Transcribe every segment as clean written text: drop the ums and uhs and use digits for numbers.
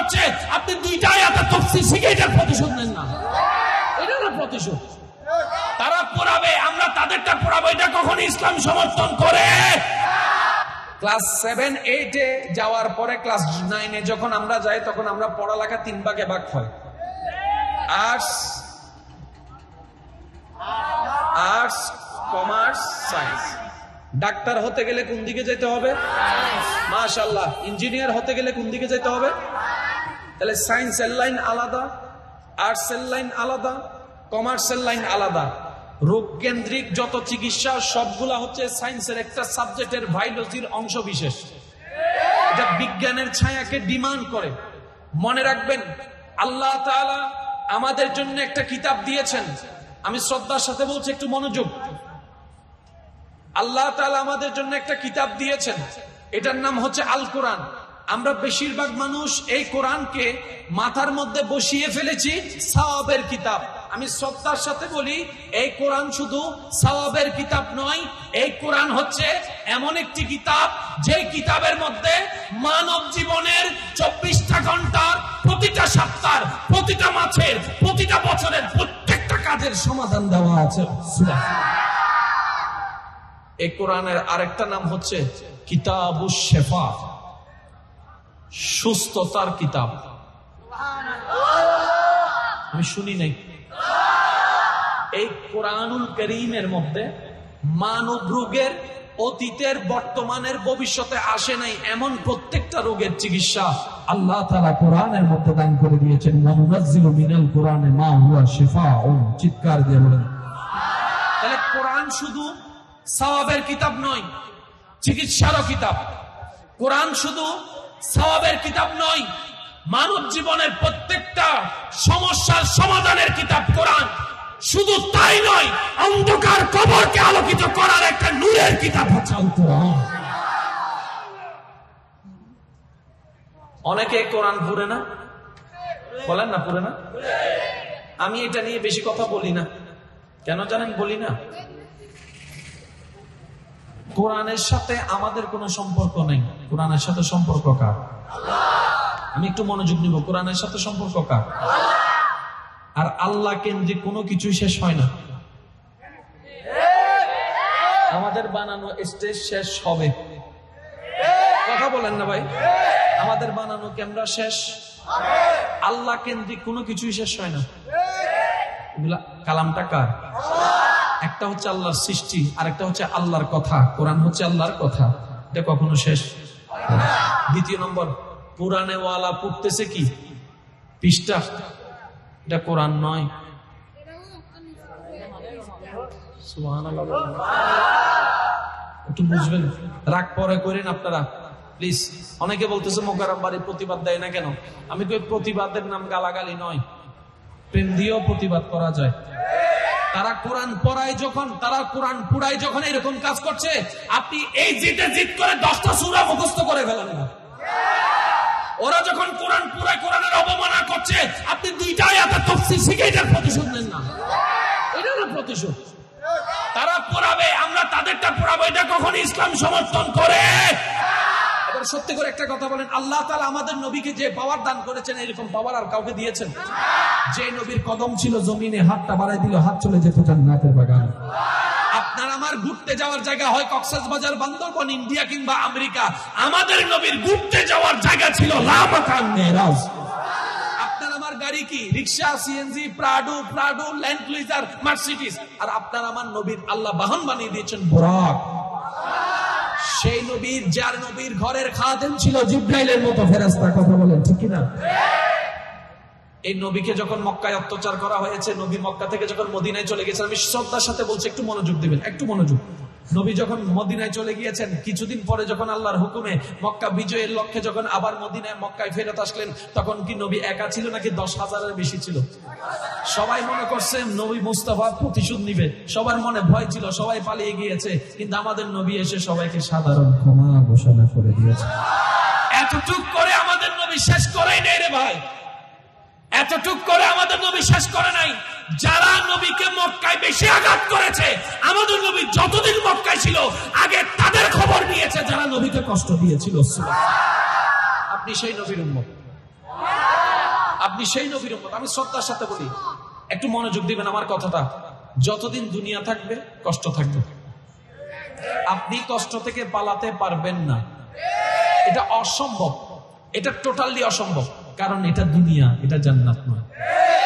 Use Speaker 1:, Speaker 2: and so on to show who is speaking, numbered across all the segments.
Speaker 1: করছে, আপনি দুইটা আয়াতের তাফসীর শিখে এটার প্রতিশোধ নেন না। এটা না প্রতিশোধ। তারা পড়াবে, আমরা তাদেরটা পড়াবো, এটা কখনো ইসলাম সমর্থন করে? ক্লাস 7-8 এ যাওয়ার পরে ক্লাস 9 এ যখন আমরা যাই, তখন আমরা পড়ালেখা 3 ভাগে ভাগ হয়। Arts, commerce, science. ডাক্তার হতে গেলে কোন দিকে যেতে হবে? মাশাআল্লাহ। ইঞ্জিনিয়ার হতে গেলে কোন দিকে যেতে হবে? তাহলে সায়েন্সের লাইন আলাদা, আর্টসের লাইন আলাদা, কমার্সের লাইন আলাদা। রোগ কেন্দ্রিক যত চিকিৎসা সবগুলা হচ্ছে সায়েন্সের একটা সাবজেক্টের বায়োলজির অংশ বিশেষ। এটা বিজ্ঞানের ছায়াকে ডিমান্ড করে। মনে রাখবেন, আল্লাহ তাআলা আমাদের জন্য একটা কিতাব দিয়েছেন। আমি শ্রদ্ধার সাথে বলছি, একটু মনোযোগ। আল্লাহ তাআলা আমাদের জন্য একটা কিতাব দিয়েছেন, এটার নাম হচ্ছে আল কোরআন। আমরা বেশিরভাগ মানুষ এই কোরআনকে মাথার মধ্যে বসিয়ে ফেলেছি সওয়াবের কিতাব। আমি শ্রদ্ধার সাথে বলি, এই কোরআন শুধু সওয়াবের কিতাব নয়, এই কোরআন হচ্ছে এমন একটি কিতাব যে কিতাবের মধ্যে মানব জীবনের 24টা ঘন্টার, প্রতিটা সপ্তাহের, প্রতিটা মাসের, প্রতিটা বছরের প্রত্যেকটা কাজের সমাধান দেওয়া আছে। এই কোরআনের আরেকটা নাম হচ্ছে কিতাবুশ শিফা, সুস্থতার কিতাব। আমি শুনি নাই। এই কোরআনুল কারীমের মধ্যে মানব রোগের অতীতের, বর্তমানের, ভবিষ্যতে আসে নাই এমন প্রত্যেকটা রোগের চিকিৎসা আল্লাহ তাআলা কোরআনের মধ্যে দান করে দিয়েছেন। নানুনাজ্জিলু মিনাল কোরআনি মা হুয়া শিফাউন। চিৎকার দিয়ে বলেন। তাহলে কোরআন শুধু সওয়াবের কিতাব নয়, চিকিৎসারও কিতাব। কোরআন শুধু সওয়াবের কিতাব নয়, মানব জীবনের প্রত্যেকটা সমস্যার সমাধানের কিতাব কোরআন। শুধু তাই নয়, অন্ধকার কবরকে আলোকিত করার একটা নূরের কিতাব হচ্ছে আল কোরআন। অনেকে কোরআন পড়ে না, বলেন না পড়ে না? আমি এটা নিয়ে বেশি কথা বলি না। কেন জানেন বলি না? কোরআনের সাথে আমাদের কোনো সম্পর্ক নেই। কোরআনের সাথে সম্পর্ক কার? আমি একটু মনোযোগ নিব। কোরআনের সাথে সম্পর্ক কার? আর আল্লাহ কেন্দ্রিক কোনো কিছুই শেষ হয় না। আমাদের বানানো স্টেজ শেষ হবে। কথা বলেন না ভাই? আমাদের বানানো ক্যামেরা শেষ, আল্লাহ কেন্দ্রিক কোনো কিছুই শেষ হয় না। এগুলা কালামটা কার? একটা হচ্ছে আল্লাহর সৃষ্টি, আর একটা হচ্ছে আল্লাহর কথা। কোরআন হচ্ছে আল্লাহর কথা, এটা কখনো শেষ। দ্বিতীয় নম্বর, কোরআনে ওয়ালা পড়তেছে কি পৃষ্ঠা, এটা কোরআন নয়। সুবহানাল্লাহ। একটু বুঝবেন, রাগ পরে করেন আপনারা প্লিজ। অনেকে বলতেছে মোকাররম বাড়ি প্রতিবাদ দেয় না কেন? আমি কই, প্রতিবাদের নাম গালাগালি নয়, প্রেম দিয়েও প্রতিবাদ করা যায়। তারা কোরআন পড়ায় যখন, তারা কোরআন পুরায় যখন এরকম কাজ করছে, আপনি এই জিতে জিত করে 10টা সূরা মুখস্থ করে ফেলেন না। ওরা যখন কোরআন পুরায়, কোরআনের অবমাননা করছে, আপনি 2টা আয়াতের তাফসীর শিখে এটার প্রতিশোধ নেন না। এটা না প্রতিশোধ। তারা পড়াবে, আমরা তাদেরটা পড়াবো, এটা কখনো ইসলাম সমর্থন করে? এবার সত্যি করে একটা কথা বলেন, আল্লাহ তাআলা আমাদের নবীকে যে পাওয়ার দান করেছেন, এরকম পাওয়ার আর কাউকে দিয়েছেন? যে নবীর কদম ছিল জমিনে, হাতটা বাড়াই দিল, হাত চলে যেত জান্নাতের বাগান। আপনার আমার ঘুরতে যাওয়ার জায়গা হয় কক্সবাজার, বান্দরবান, ইন্ডিয়া কিংবা আমেরিকা। আমাদের নবীর ঘুরতে যাওয়ার জায়গা ছিল লামাকান মেরাজ। আপনার আমার গাড়ি কি? Rickshaw, CNG, Prado, Land Cruiser, Mercedes. আর আপনার আমার নবীর আল্লাহ বাহন বানিয়ে দিয়েছেন বুরাক। সেই নবীর, যার নবীর ঘরের খাদেম ছিল জিবরাইলের মতো ফেরেশতা। কথা বলেন ঠিক কি না? এই নবীকে যখন মক্কায় অত্যাচার করা হয়েছে, নবী মক্কা থেকে যখন মদিনায় চলে গেছেন, আমি শ্রদ্ধার সাথে বলছি, একটু মনোযোগ দিবেন, একটু মনোযোগ। নবী যখন মদিনায় চলে গিয়েছেন, কিছুদিন পরে যখন আল্লাহর হুকুমে মক্কা বিজয়ের লক্ষ্যে যখন আবার মদিনায়, মক্কায় ফেরত আসলেন, তখন কি নবী একা ছিল নাকি 10,000-এর বেশি ছিল? সবাই মনে করছে নবী মুস্তাফা প্রতিশোধ নিবে, সবার মনে ভয় ছিল, সবাই পালিয়ে গিয়েছে। কিন্তু আমাদের নবী এসে সবাইকে সাধারণ ক্ষমা ঘোষণা করে দিয়েছে। এতটুক করে আমাদের নবী শেষ করেই নেই রে ভাই, এতটুক করে আমাদের নবী শেষ করে নাই। যারা নবীকে মক্কায় বেশি আঘাত করেছে, আমাদের নবী যতদিন মক্কায় ছিল আগে তাদের খবর নিয়েছে যারা নবীকে কষ্ট দিয়েছিল। আপনি সেই নবীর উম্মত। আপনি সেই নবীর উম্মত। আমি শ্রদ্ধার সাথে বলি, একটু মনোযোগ দিবেন আমার কথাটা। যতদিন দুনিয়া থাকবে কষ্ট থাকবে, আপনি কষ্ট থেকে পালাতে পারবেন না, এটা অসম্ভব, এটা টোটালি অসম্ভব। কারণ এটা দুনিয়া, এটা জান্নাত নয়।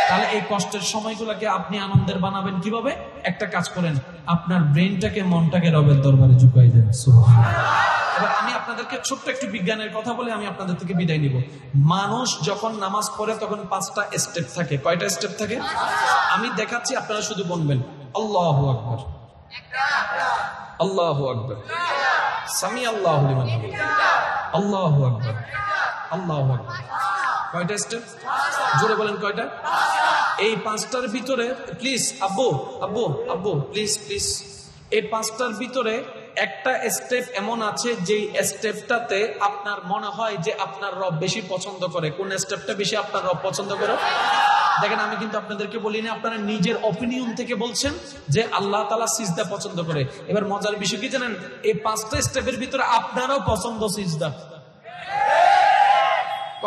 Speaker 1: তাহলে এই কষ্টের সময়গুলোকে আপনি আনন্দের বানাবেন কিভাবে? একটা কাজ করেন, আপনার ব্রেনটাকে, মনটাকে রবের দরবারে ঝুঁকাই দেন। এবার আমি আপনাদেরকে ছোট্ট একটু বিজ্ঞানের কথা বলে আমি আপনাদের থেকে বিদায় নিব। মানুষ যখন নামাজ পড়ে তখন 5টা স্টেপ থাকে। কয়টা স্টেপ থাকে? আমি দেখাচ্ছি, আপনারা শুধু বলবেন আল্লাহু আকবার, আল্লাহু আকবার, সামি আল্লাহু লিমান হামিদা, আল্লাহু আকবার, আল্লাহু আকবার। কয়টা স্টেপ? জোরে বলেন কয়টা? এই 5টার ভিতরে প্লিজ আব্বু আব্বু আব্বু প্লিজ প্লিজ, এই 5টার ভিতরে একটা স্টেপ এমন আছে যে স্টেপটাতে আপনার মনে হয় যে আপনার রব বেশি পছন্দ করে। কোন স্টেপটা বেশি আপনার রব পছন্দ করে? দেখেন, আমি কিন্তু আপনাদেরকে বলি না, আপনারা নিজের অপিনিয়ন থেকে বলছেন যে আল্লাহ তাআলা সিজদা পছন্দ করে। এবার মজার বিষয় কি জানেন? এই 5টা স্টেপের ভিতরে আপনারও পছন্দ সিজদা।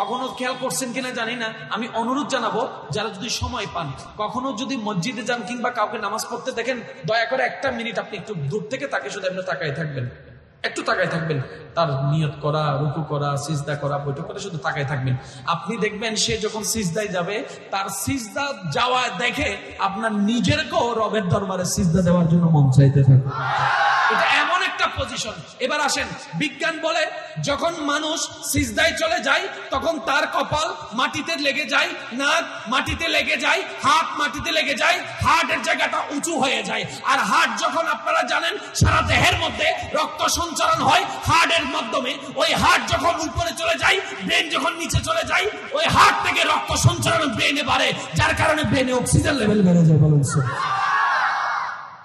Speaker 1: কখনো খেয়াল করছেন কিনা জানি না, আমি অনুরোধ জানাবো, যারা যদি সময় পান, কখনো যদি মসজিদে যান কিংবা কাউকে নামাজ পড়তে দেখেন, দয়া করে 1টা মিনিট আপনি একটু দূর থেকে তাকে শুধু আপনি তাকায় থাকবেন, একটু তাকায় থাকবেন। তার নিয়ত করা, রুকু করা, সিজদা করা, বৈঠক করে শুধু তাকায় থাকবেন। আপনি দেখবেন সে যখন সিজদায় যাবে, তার সিজদা যাওয়া দেখে আপনার নিজেরকেও রবের দরবারে সিজদা দেওয়ার জন্য মন চাইতে থাকবে। এটা এমন একটা পজিশন। এবার আসেন, বিজ্ঞান বলে যখন মানুষ সিজদায় চলে যায় তখন তার কপাল মাটিতে লেগে যায়, নাক মাটিতে লেগে যায়, হাত মাটিতে লেগে যায়, হার্টের জায়গাটা উঁচু হয়ে যায়। আর হার্ট যখন, আপনারা জানেন, সারা দেহের মধ্যে রক্ত সঞ্চালন হয় হার্টের মাধ্যমে। ওই হার্ট যখন উপরে চলে যায়, ব্রেন যখন নিচে চলে যায়, ওই হার্ট থেকে রক্ত সঞ্চালন ব্রেনে বাড়ে, যার কারণে ব্রেনে অক্সিজেন লেভেল বেড়ে যায়। বলুন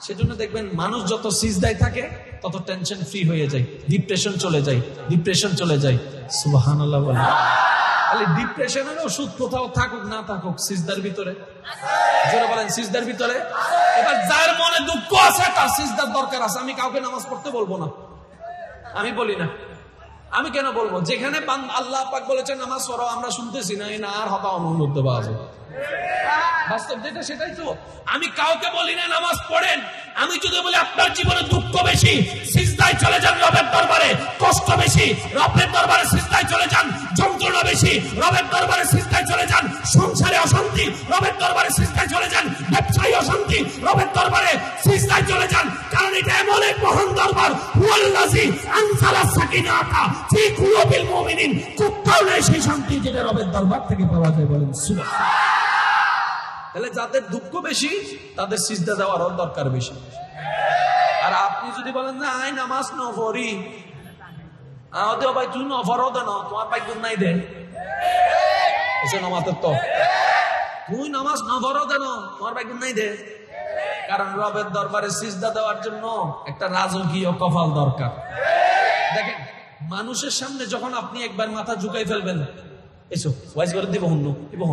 Speaker 1: সেজন্য দেখবেন মানুষ যত সিজদায় থাকে তত টেনশন ফ্রি হয়ে যায়, ডিপ্রেশন চলে যায়, ডিপ্রেশন চলে যায়। সুবহানাল্লাহ বলেন। তাহলে ডিপ্রেশনের ওষুধ কোথাও থাকুক না থাকুক, সিজদার ভিতরে। জোরে বলেন, সিজদার ভিতরে। এবার যার মনে দুঃখ আছে তার সিজদার দরকার আছে। আমি কাউকে নামাজ পড়তে বলবো না, আমি বলি না। আমি কেন বলবো? যেখানে আল্লাহ পাক বলেছেন নামাজ পড়ো, আমরা শুনতেছি না, এই না আর হতা অনুরোধ দেওয়া আছে। বাস্তব যেটা সেটাই তো। আমি কাউকে বলি না নামাজ পড়েন। আমি যদি বলি আপনার জীবনে দুঃখ বেশি, সিজদায় চলে যান রবের দরবারে। কষ্ট বেশি, রবের দরবারে সিজদায় চলে যান। যন্ত্রণা বেশি, রবের দরবারে সিজদায় চলে যান। সংসারে অশান্তি, রবের দরবারে সিজদায় চলে যান। ব্যবসায়ী অশান্তি, রবের দরবারে সিজদায় চলে যান। কারণ এটা এমন এক মহান দরবার, হুয়াল্লাযী আনজালা সাকিনাতা ফী কুলুবিল মুমিনিন। কোথাও নেই সেই শান্তি যেটা রবের দরবার থেকে পাওয়া যায়। বলেন সুবহানাল্লাহ। তাহলে যাদের দুঃখ বেশি তাদের সিজদা দেওয়ারও দরকার বেশি। আর আপনি যদি বলেন না আই নামাজ ন পড়ি, আমাদের ভাই তুই নফরও দেন, তোমার ভাই গুণ নাই দে এসে নামাজের তো, তুই নামাজ নফরও দেন, তোমার ভাই গুণ নাই দে। কারণ রবের দরবারে সিজদা দেওয়ার জন্য একটা রাজকীয় কপাল দরকার। দেখেন, মানুষের সামনে যখন আপনি একবার মাথা ঝুঁকাই ফেলবেন, এসো ওয়াইজ করে দিব হুন্নু দিব,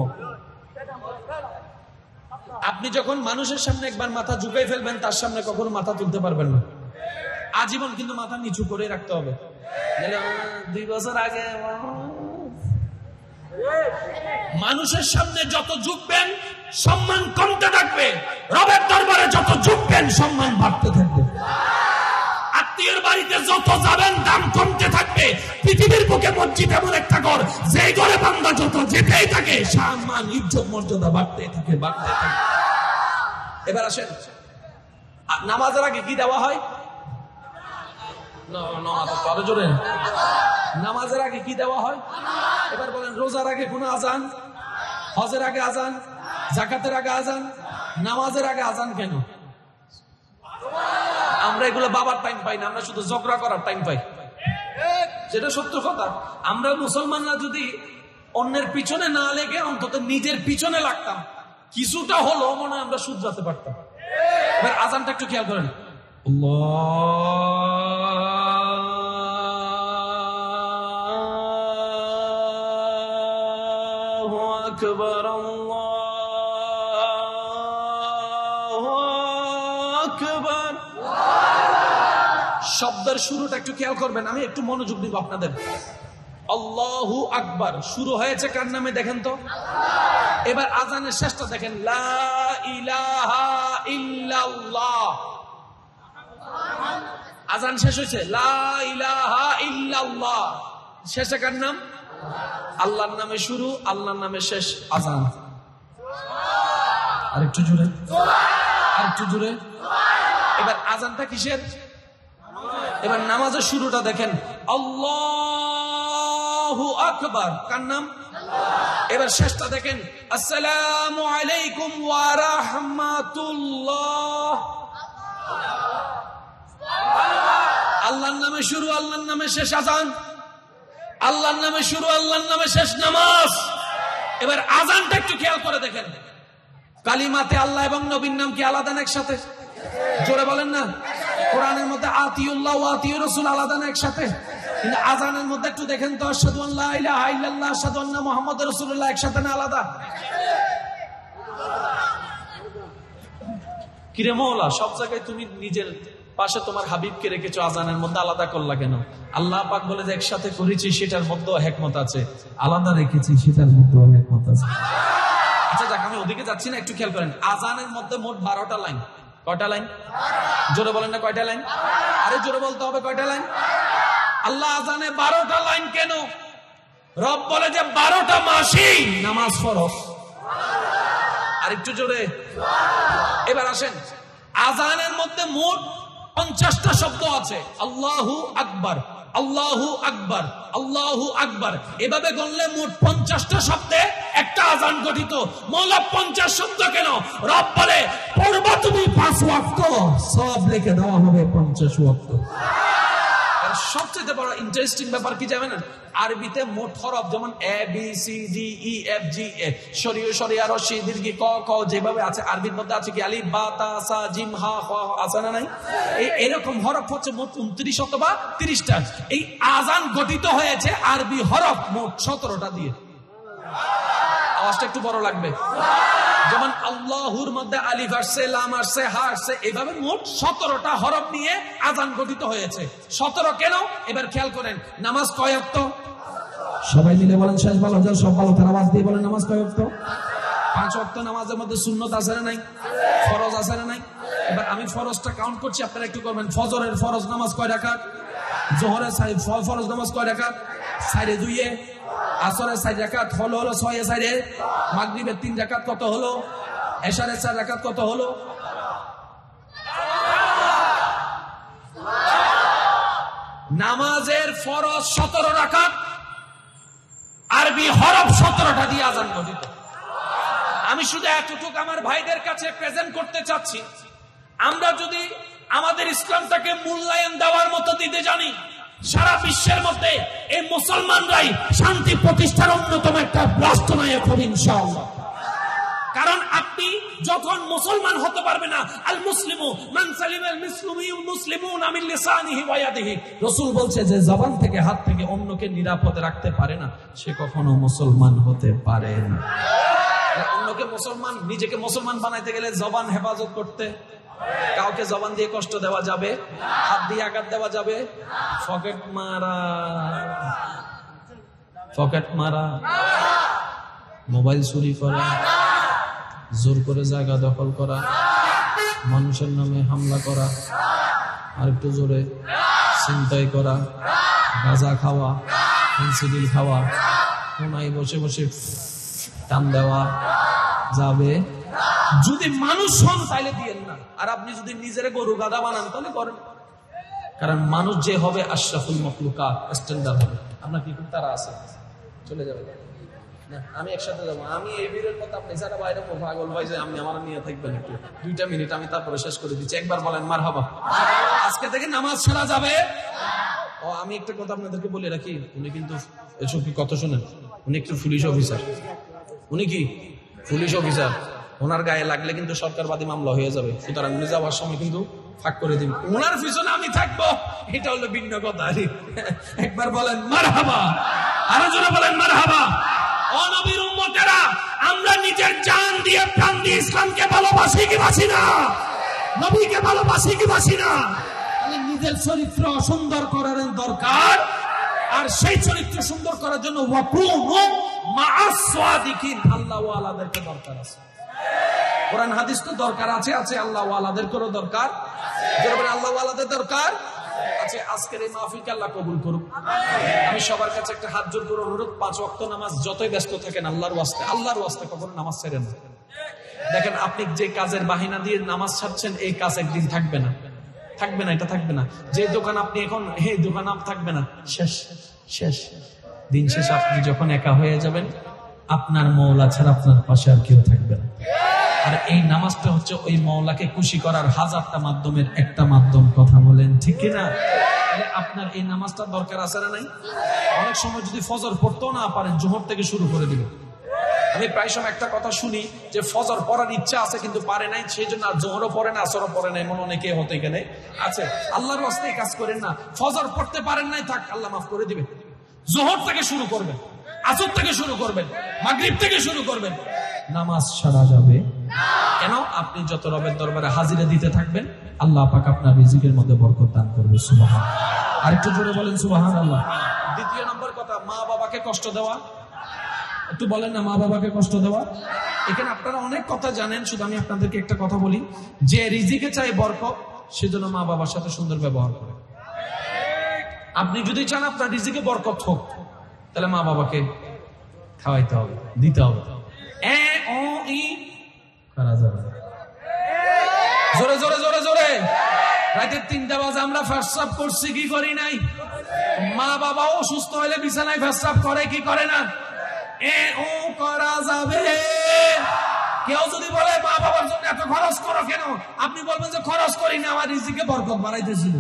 Speaker 1: আপনি যখন মানুষের সামনে একবার মাথা ঝুঁকাই ফেলবেন, তার সামনে কখনো মাথা তুলতে পারবেন না। আজীবন কিন্তু মাথা নিচু করে রাখতে হবে। 2 বছর আগে মানুষের সামনে যত ঝুঁকবেন সম্মান কমতে থাকবে, রবের দরবারে যত ঝুঁকবেন সম্মান বাড়তে থাকবে। আত্মীয়ের বাড়িতে যত যাবেন দাম কমতে থাকবে। পৃথিবীর বুকে মসজিদ এমন একটা ঘর, যে ঘরে বান্দা যত যেতেই থাকে সম্মান ইজ্জত মর্যাদা বাড়তে থাকে, বাড়তে থাকে। এবার আসেন, নামাজের আগে কি দেওয়া হয়? নামাজের আগে কি দেওয়া হয়? এবার বলেন, রোজার আগে কোন আজান? হজের আগে আজান, যাকাতের আগে আজান, নামাজের আগে আজান কেন? আমরা এগুলো বাবার টাইম পাই না, আমরা শুধু ঝগড়া করার টাইম পাই। যেটা সত্য কথা। আমরা মুসলমানরা যদি অন্যের পিছনে না লেগে অন্তত নিজের পিছনে লাগতাম, কিছুটা হলো মনে হয় আমরা শুধরাতে পারতাম। এবার আজানটা একটু খেয়াল করেন। আল্লাহু আকবার, আল্লাহু আকবার। শব্দের শুরুটা একটু খেয়াল করবেন, আমি একটু মনোযোগ দিব আপনাদের। আল্লাহু আকবার শুরু হয়েছে কার নামে দেখেন তো। এবার আজানের শেষটা দেখেন, লা ইলাহা ইল্লাল্লাহ। আজান শেষ হয়েছে, লা ইলাহা ইল্লাল্লাহ, শেষে কার নাম? আল্লাহর নামে শুরু, আল্লাহর নামে শেষ আজান। আরেকটু জোরে, আরেকটু জোরে। এবার আজানটা কিসের? এবার নামাজের শুরুটা দেখেন, আল্লাহু আকবার, কার নাম? এবার শেষটা দেখেন, আসসালামু আলাইকুম ওয়া রাহমাতুল্লাহ। আল্লাহর নামে শুরু, আল্লাহর নামে শেষ আজান, আল্লাহর নামে শুরু, আল্লাহর নামে শেষ নামাজ। এবার আজানটা একটু খেয়াল করে দেখেন, কালিমাতে আল্লাহ এবং নবীর নাম কি আলাদা না একসাথে? জোরে বলেন না। কোরআনের মধ্যে আতিউল্লাহ ওয়া আতিউর রাসূল আলাদা না একসাথে? কিন্তু আজানের মধ্যে একটু দেখেন তো, আশহাদু আল্লা ইলাহা ইল্লাল্লাহ আশহাদু আন্না মুহাম্মাদুর রাসূলুল্লাহ একসাথে না আলাদা? কিরে মওলা, সব জায়গায় তুমি নিজের পাশে তোমার হাবিবকে রেখেছো, আজানের মধ্যে আলাদা করলা কেন? আল্লাহ পাক বলে যে একসাথে করেছি সেটার মধ্যেও হিকমত আছে, আলাদা রেখেছি সেটার মধ্যেও হিকমত আছে। আচ্ছা যাক, আমি ওদিকে যাচ্ছি না, একটু খেয়াল করেন। আজানের মধ্যে মোট 12টা লাইন। কয়টা লাইন? জোরে বলেন না, কয়টা লাইন? আরে জোরে বলতে হবে, কয়টা লাইন? আল্লাহ আজানে 12টা লাইন কেন? রব বলে যে 12টা মাসেই নামাজ ফরজ। আর একটু জোরে। এবার আসেন, আজানের মধ্যে মোট 50টা শব্দ আছে। আল্লাহু আকবার, আল্লাহু আকবার, আল্লাহু আকবার, এভাবে গণলে মোট 50টা শব্দে একটা আজান গঠিত। মৌলা 50 শব্দ কেন? রব বলে পড়বা তুমি 5 ওয়াক্ত, সব লিখে দেওয়া হবে 50 ওয়াক্ত। সবচেয়ে বড় ইন্টারেস্টিং ব্যাপার কি জানেন? আরবিতে মোট হরফ যেমন A B C D E F G A, শরীয় শরিয়া রশি দীর্ঘ ক খ যেভাবে আছে, আরবির মধ্যে আছে কি আলিফ বা তা সা জিম হা খ আছে না নাই? এরকম হরফ হচ্ছে মোট 29 অথবা 30টা। এই আজান গঠিত হয়েছে আরবি হরফ মোট 17টা দিয়ে। আওয়াজটা একটু বড় লাগবে। যেমন আল্লাহুর মধ্যে আলিফ আসছে, লাম আসছে, হা আসছে, এভাবে মোট 17টা হরফ নিয়ে আজান গঠিত হয়েছে। 17 কেন? এবার খেয়াল করেন, নামাজ কয় ওয়াক্ত? সবাই মিলে বলেন, শেষ ভালো যাও, সব ভালো তার আওয়াজ দিয়ে বলেন, নামাজ কয় ওয়াক্ত? 5 ওয়াক্ত। নামাজের মধ্যে সুন্নত আছে না নাই? ফরজ আছে না নাই? এবার আমি ফরজটা কাউন্ট করছি, আপনারা একটু করবেন। ফজরের ফরজ নামাজ কয় রাকাত? জোহরের ফরজ নামাজ কয় রাকাত? 4-2। আসরের 4 রাকাত হলো 6-4। মাগরিবের 3 রাকাত কত হলো? এশারের 4 রাকাত কত হলো? নামাজের ফরজ 17 রাকাত, আরবি হরফ 17টা দিয়ে আজান গঠিত। আমি শুধু এতটুকু আমার ভাইদের কাছে প্রেজেন্ট করতে চাচ্ছি, আমরা যদি আমাদের ইসলামটাকে মূল্যায়ন দেওয়ার মতো দিতে জানি, সারা বিশ্বের মধ্যে এই মুসলমানরাই শান্তি প্রতিষ্ঠার অন্যতম একটা রাষ্ট্রনায়ক হবে ইনশাআল্লাহ। কারণ আপনি যখন মুসলমান হতে পারবে না, আল মুসলিমু মান সালিমাল মুসলিমুনা মিন লিসানিহি ওয়া ইয়াদিহি, রাসূল বলছে যে জবান থেকে হাত থেকে অন্যকে নিরাপদে রাখতে পারে না, সে কখনো মুসলমান হতে পারে না। অন্যকে মুসলমান, নিজেকে মুসলমান বানাইতে গেলে জবান হেফাজত করতে, কাউকে জবান দিয়ে কষ্ট দেওয়া যাবে, হাত দিয়ে আঘাত দেওয়া যাবে, পকেট মারা, মোবাইল চুরি করা, জোর করে জায়গা দখল করা, মানুষের নামে হামলা করা, আর একটু জোরে ছিনতাই করা, গাঁজা খাওয়া, ফেন্সিডিল খাওয়া, কোনায় বসে বসে টান দেওয়া যাবে। যদি মানুষ হন তাইলে দিয়েন না, আর আপনি যদি নিজের গরু গাধা বানান তাহলে করেন। কারণ মানুষ যে হবে আশরাফুল মাখলুকাত, স্ট্যান্ডার্ড হবে। আপনার কি তারা আছে? চলে যাবে না, আমি একসাথে যাবো। আমি এই বীরের কথা আপনি যারা বাইরে পাগল ভাই যে আমি আমার নিয়ে থাকবেন একটু 2 মিনিট, আমি তারপরে শেষ করে দিচ্ছি। একবার বলেন মারহাবা। আজকে থেকে নামাজ ছাড়া যাবে। ও আমি একটা কথা আপনাদেরকে বলে রাখি, উনি কিন্তু এসব কি কথা শোনেন, উনি একটু পুলিশ অফিসার। উনি কি পুলিশ অফিসার, ওনার গায়ে লাগলে কিন্তু সরকারবাদী মামলা হয়ে যাবে। সুতরাং উনি যাওয়ার সময় কিন্তু ফাঁক করে দিন, ওনার পিছনে আমি থাকবো, এটা হলো ভিন্ন কথা। একবার বলেন মারহাবা, আরো জোরে বলেন মারহাবা। ও নবীর উম্মতেরা, আমরা নিজের জান দিয়ে প্রাণ দিয়ে ইসলামকে ভালোবাসি কি বাসি না? নবীকে ভালোবাসি কি বাসি না? নিজের চরিত্র সুন্দর করার দরকার আর সেই চরিত্র সুন্দর করার জন্য ওয়াকুনু মা'আস সাদিকিন, আল্লাহ ওয়ালাদেরকে দরকার আছে। কোরআন হাদিস তো দরকার আছে, আছে আল্লাহ ওয়ালাদেরও দরকার, আল্লাহ ওয়ালাদের দরকার আছে। আজকের এই মাহফিলকে আল্লাহ কবুল করুক। আমি সবার কাছে একটা হাত জোর করে অনুরোধ, 5 ওয়াক্ত নামাজ যতই ব্যস্ত থাকেন আল্লাহর ওয়াস্তে কখনো নামাজ ছেড়েন না। দেখেন আপনি যে কাজের বাহিনা দিয়ে নামাজ ছাড়ছেন, এই কাজ একদিন থাকবে না, এটা থাকবে না। যে দোকান আপনি এখন দোকান থাকবে না, শেষ দিন শেষ আপনি যখন একা হয়ে যাবেন, আপনার মওলা ছাড়া আপনার পাশে আর কেউ থাকবে না। আর এই নামাজটা হচ্ছে ওই মওলাকে খুশি করার হাজারটা মাধ্যমের একটা মাধ্যম, কথা বলেন ঠিক কিনা? আপনার এই নামাজটা দরকার আছে না নাই? অনেক সময় যদি ফজর পড়তেও না পারেন, জোহর থেকে শুরু করে দিবেন। আমি প্রায় সময় একটা কথা শুনি যে ফজর পড়ার ইচ্ছা আছে কিন্তু পারে নাই, সেই জন্য আর জোহরও পড়ে না, আসরও পড়ে নাই, মনে অনেকে হতে গেলে আছে। আল্লাহর রাস্তে কাজ করেন না, ফজর পড়তে পারেন নাই, থাক, আল্লাহ মাফ করে দিবে। জোহর থেকে শুরু করবেন, আসর থেকে শুরু করবেন, মাগরিব থেকে শুরু করবেন, নামাজ ছাড়া যাবে কেন? আপনি যত রবের দরবারে হাজিরা দিতে থাকবেন, আল্লাহ পাক আপনার রিজিকের মধ্যে বরকত দান করবে। সুবহানাল্লাহ। আরেকটু জোরে বলেন সুবহানাল্লাহ। দ্বিতীয় নম্বর কথা, মা বাবাকে কষ্ট দেওয়া। একটু বলেন না, মা বাবাকে কষ্ট দেওয়া। এখানে আপনারা অনেক কথা জানেন, শুধু আমি আপনাদেরকে একটা কথা বলি, যে রিজিকে চাই বরকত, সেজন্য মা বাবার সাথে সুন্দর ব্যবহার করে। আপনি যদি চান আপনার রিজিকে বরকত হোক, তাহলে মা বাবাকে খাওয়াইতে হবে, দিতে হবে। জোরে জোরে জোরে জোরে। রাতের 3টা বাজে আমরা ফার্স্ট করছি কি করি নাই? মা বাবাও সুস্থ হলে বিছানায় ফার্স্ট করে কি করে না? করা যাবে। কেউ যদি বলে মা বাবার জন্য এত খরচ করো কেন, আপনি বলবেন যে খরচ করি না, আমার রিজিকে বরকত বাড়াইতেছিল।